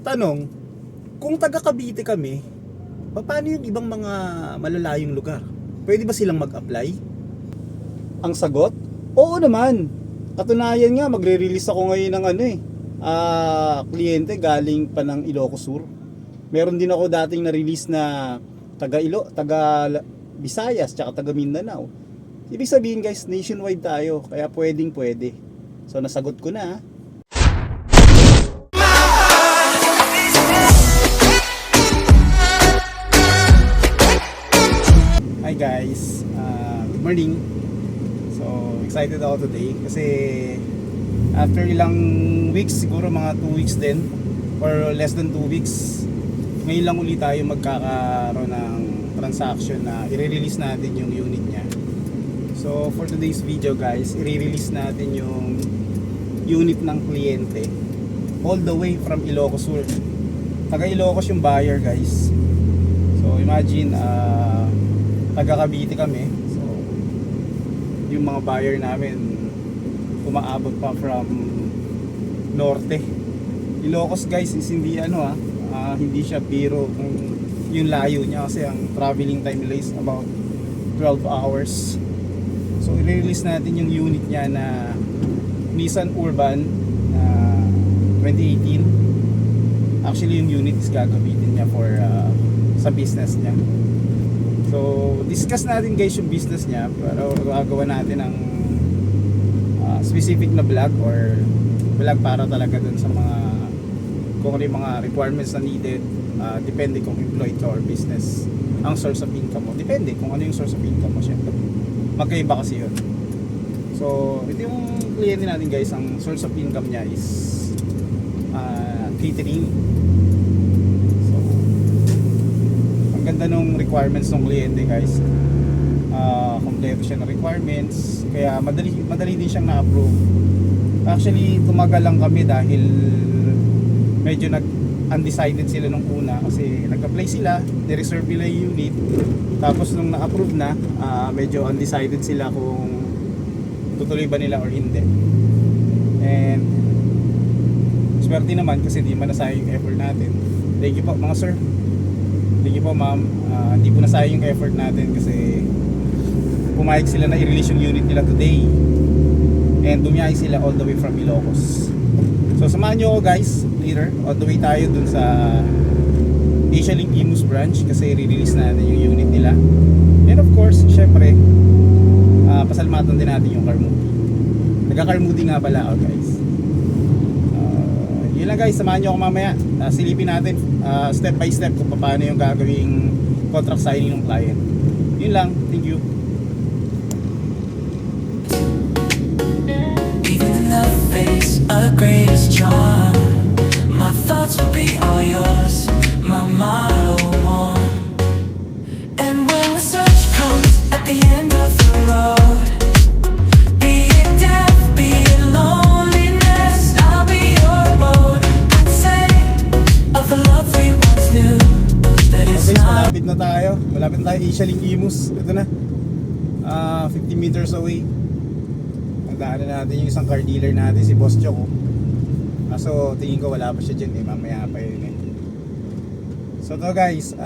Tanong, kung taga Cavite kami, paano yung ibang mga malalayong lugar? Pwede ba silang mag-apply? Ang sagot, oo naman. Katunayan nga, magre-release ako ngayon ng kliyente galing pa ng Ilocos Sur. Meron din ako dating na-release na taga Visayas, tsaka taga Mindanao. Ibig sabihin guys, nationwide tayo, kaya pwede. So nasagot ko na. Hi guys, good morning. So excited ako today kasi after ilang weeks, siguro mga 2 weeks din or less than 2 weeks, ngayon lang ulit tayo magkakaroon ng transaction na i-release natin yung unit niya. So for today's video guys, i-release natin yung unit ng kliyente all the way from Ilocos Sur. Taga Ilocos yung buyer guys. So imagine taga Cavite kami. So yung mga buyer namin umaabot pa from norte. Ilocos guys is hindi hindi siya biro kung yung layo niya, kasi ang traveling time nila is about 12 hours. So i-release natin yung unit niya na Nissan Urban 2018. Actually yung unit is gagamitin niya for sa business niya. So discuss natin guys yung business niya, pero gagawa natin ng specific na vlog or vlog para talaga dun sa mga kung ano yung mga requirements na needed. Depende kung employed ka or business ang source of income mo. Depende kung ano yung source of income mo, syempre magkaiba kasi yun. So ito yung kliyente natin guys, ang source of income niya is catering. So ang ganda nung requirements ng kliyente guys. Kompleto siya ng requirements, kaya madali din siyang na-approve. Actually tumagal lang kami dahil medyo undecided sila nung una, kasi nag-apply sila, ni-reserve nila yung unit, tapos nung na-approve na, medyo undecided sila kung tutuloy ba nila or hindi. And swerte naman kasi di man nasayang yung effort natin. Thank you po mga sir, thank you po ma'am. Hindi po nasayang yung effort natin kasi pumayag sila na i-release yung unit nila today, and bumiyahe sila all the way from Ilocos. So samahan nyo ako guys, later all the way tayo dun sa Asialink Imus branch kasi i-release natin yung unit nila. And of course, syempre pasalamatan din natin yung car movie. Nagka-car movie nga pala ako guys. Yun lang guys, samahan nyo ako mamaya. Silipin natin step by step kung paano yung gagawing contract signing ng client. Yun lang, thank you. A greatest charm. My thoughts will be all yours, my motto one. And when the search comes at the end of the road, be it death, be it loneliness, I'll be your road. I'd say of the love we once knew that it's Okay, not. malapit na tayo Asialink Imus. Ito na 50 meters away. Daanan natin yung isang car dealer natin, si Boss Choco. Kaso tingin ko wala pa siya dyan mamaya pa yun So to guys,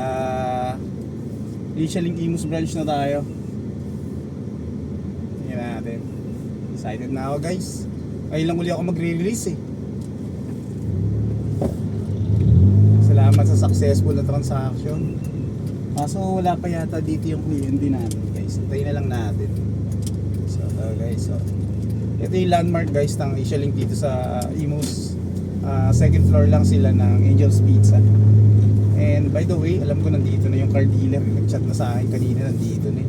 Asialink Imus branch na tayo. Tingnan natin. Excited na ako guys. Ngayon lang uli ako magre-release Salamat sa successful na transaction. Kaso wala pa yata dito yung kliyente natin guys. Hintayin na lang natin. So guys, ito yung landmark guys ng Asialink dito sa Imus. Second floor lang sila ng Angel's Pizza. And by the way, alam ko nandito na yung car dealer. Nag-chat na sa akin kanina, nandito na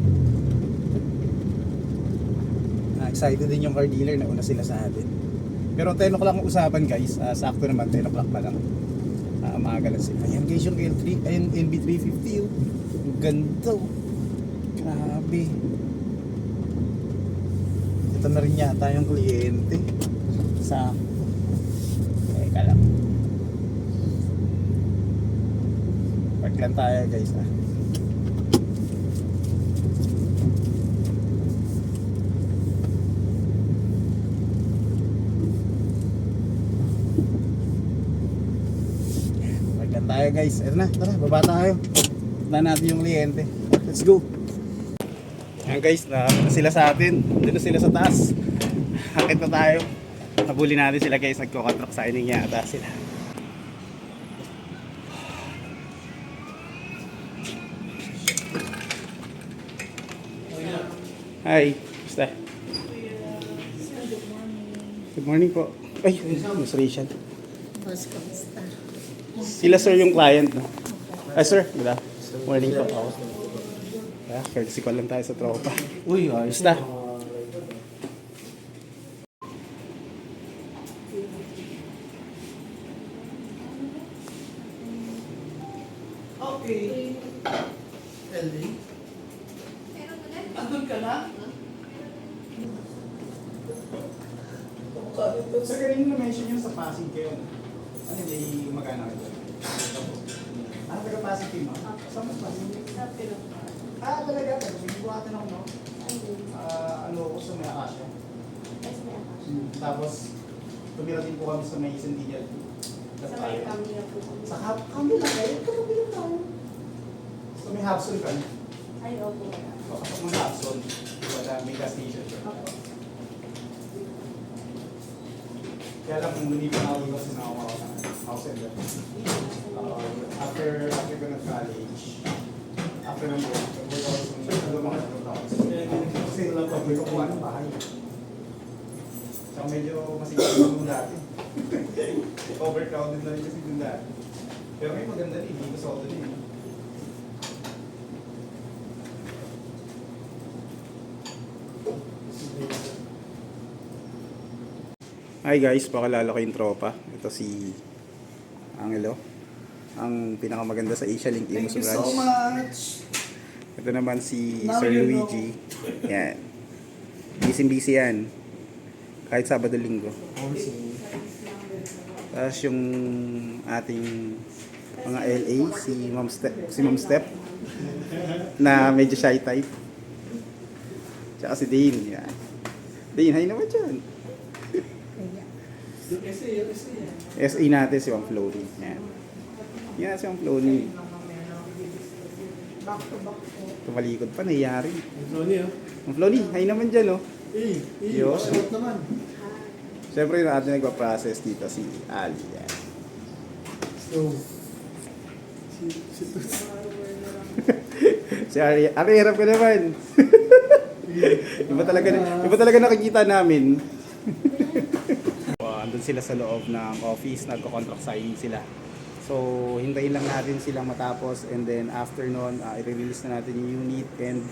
excited din yung car dealer na una sila sa atin. Pero 10 o'clock ang usapan guys. Sakto naman 10 o'clock pa lang. Maaga lang sila. Ayan guys yung L3, ayun NB350 Ang ganda Grabe. Ito na rin yata yung kliyente. Teka lang. Park lang tayo guys Yan tayo guys. Eto na, tara, baba tayo. Tignan natin yung kliyente. Let's go. Yan guys, na sila sa atin. Dito sila sa taas. Hakit na tayo. Habulin natin sila guys. Nagko-contract signing yata sila. Hi, basta. Good morning po. Ay, Miss Rachel. Boss, kamusta? Sila sir yung client, no? Ay sir, ganda. Morning po. Courtesy call lang tayo sa tropa. Uy, ayos. Basta. Okay. LA? Andun ka na? Sir, kanina na-mention yun sa Pasig kayo. Ano hindi magana kayo? Ano taga-Pasig kayo, ma'am? Saan mas Pasig? Talaga. Binubuhatan ako, no? Ano ako sa may Akasya. Tapos, tumira din po kami sa may Centennial. Sa kami lang kayo? Kami lang tayo. Sa may Hapson ka. Ay, opo. Kapag mga Hapson, wala may gas station. Kaya lang kung lumipan ako dito sa mga house and lot. After ko nag-college, after ng work ako sa mga house. Kasi lang pag may kukuha ng bahay. So medyo masigil yung dati. Overcrowded na rin kasi yung dati. Pero may maganda rin, hindi ko sa auto din. Hi guys, pakilala ko yung tropa. Ito si Angelo. Ang pinakamaganda sa Asia Link Imus Thank you Branch. so much. Ito naman si Now Sir you Luigi. Yan. Busy yan. Kahit Sabado Linggo. Tapos yung ating mga LA, si Ma'am Step na medyo shy type. Tsaka si Dane. Yan. Dane, hi naman dyan. SE natin si Ma'am Flori. Yan. Yan si Ma'am Flori. Back to back po. Tumalikod pa, nangyayari. Floni, oh. Ma'am Flori, hi naman dyan, oh. Yo. Sarap naman. Siyempre yung ating nagpa-process dito si Ali. Yan. So, si Tuts. Si Ari, hirap ka naman. iba talaga nakikita namin. Andun sila sa loob ng office, nagko-contract signing sila. So, hintayin lang natin silang matapos and then after nun, i-release na natin yung unit and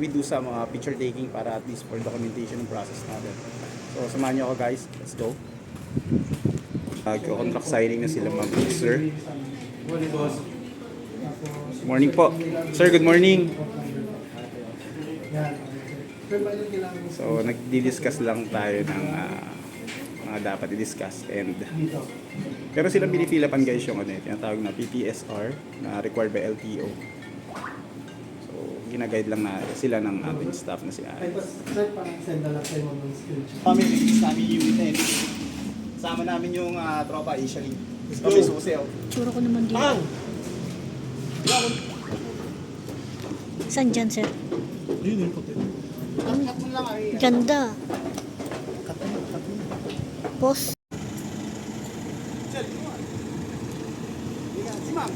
we do some picture taking para at least for documentation ng process natin. So, samahan nyo ako guys. Let's go. Nagko-contract signing na sila ma'am. Sir. Morning po. Sir, good morning. So, nagdi-discuss lang tayo ng mga dapat i-discuss and pero silang pinipilapan guys yung tinatawag na PPSR na required by LTO. So, ginaguide lang na sila ng ating staff na si Ari. Kami release namin yung unit na yun. Kasama namin yung tropa initially. Kami susi. Tsura ko naman dito. Saan dyan, sir? Yun yung puti. Ganda. Boss. Si ma'am.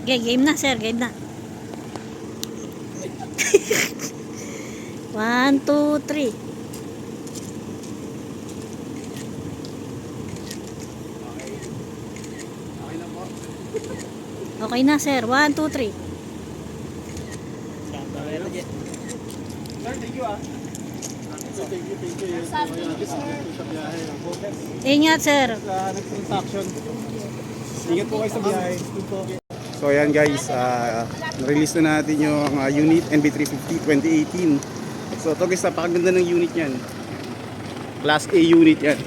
Okay, game na, sir. Game na. 1, 2, 3. Okay na po. Okay na, sir. 1, 2, 3. Sir, thank you Ingat, sir. Nag-transaction. Ingat po kayo sa biyahe. So ayan guys, na-release na natin yung unit NB350 2018. So ito guys, napakaganda ng unit yan. Class A unit yan.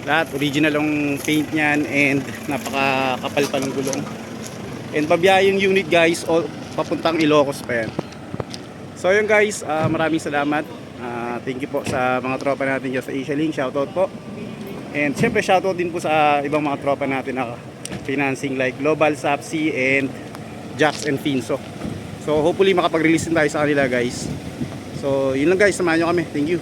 Lahat original ang paint niyan and napakakapal pa ng gulong. And pabiyahe yung unit guys, o papuntang Ilocos pa yan. So yun guys, maraming salamat. Thank you po sa mga tropa natin dyan sa Asia Link. Shoutout po. And syempre shoutout din po sa ibang mga tropa natin na financing like Global, Sapsi, and Jax and Finso. So hopefully makapag-release din tayo sa kanila guys. So yun lang guys, samahan nyo kami. Thank you.